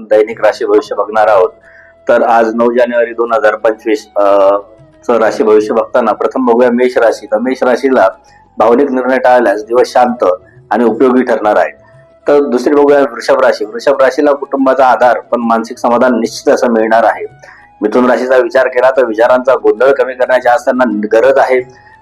दैनिक राशी भविष्य बघणार आहोत. तर आज 9 जानेवारी 2025 चं राशी भविष्य बघताना प्रथम बघूया मेष राशी. तर मेष राशीला भावनिक निर्णय टाळल्यास दिवस शांत आणि उपयोगी ठरणार आहे. तर दुसरी बघूया वृषभ राशी. वृषभ राशीला कुटुंबाचा आधार पण मानसिक समाधान निश्चित असं मिळणार आहे. मिथुन राशीचा विचार केला तर विचारांचा गोंधळ कमी करण्याची आज त्यांना गरज आहे.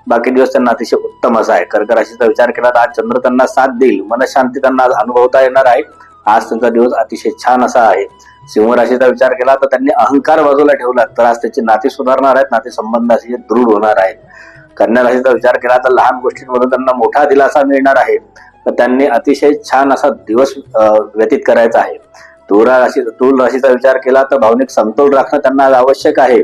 बाकी दिवस त्यांना अतिशय उत्तम असा आहे. कर्क राशीचा विचार केला तर आज चंद्र त्यांना साथ देईल. मनशांती त्यांना आज अनुभवता येणार आहे. आज त्यांचा दिवस अतिशय छान असा आहे. सिंह राशीचा विचार केला तर त्यांनी अहंकार बाजूला ठेवला तर आज त्याचे नाते सुधारणार आहेत. नाते संबंध असे दृढ होणार आहेत. कन्या राशीचा विचार केला तर लहान गोष्टींमधून त्यांना मोठा दिलासा मिळणार आहे. तर त्यांनी अतिशय छान असा दिवस व्यतीत करायचा आहे. तुल राशीचा विचार केला तर भावनिक समतोल राखणं त्यांना आज आवश्यक आहे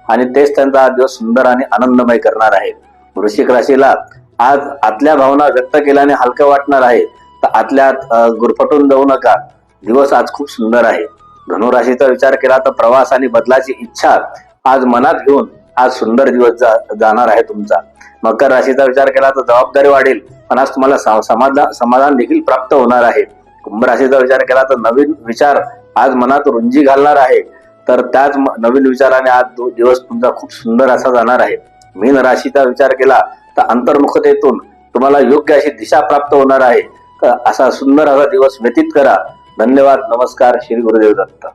आणि तेच त्यांचा आज दिवस सुंदर आणि आनंदमय करणार आहे. वृश्चिक राशीला आज आतल्या भावना व्यक्त केल्याने हलकं वाटणार आहे. तर आतल्यात गुरफटून जाऊ नका. दिवस आज खूप सुंदर आहे. धनु राशीचा विचार केला तर प्रवास आणि बदलाची इच्छा आज मनात घेऊन आज सुंदर दिवस जाणार आहे तुमचा. मकर राशीचा विचार केला तर जबाबदारी वाढेल पण आज तुम्हाला समाधान देखील प्राप्त होणार आहे. कुंभ राशीचा विचार केला तर नवीन विचार आज मनात रुंजी घालणार आहे. तर त्याच नवीन विचाराने आज दिवस तुमचा खूप सुंदर असा जाणार आहे. मीन राशीचा विचार केला तर अंतर्मुखतेतून तुम्हाला योग्य अशी दिशा प्राप्त होणार आहे. तर असा सुंदर असा दिवस व्यतीत करा. धन्यवाद. नमस्कार. श्री गुरुदेव दत्त.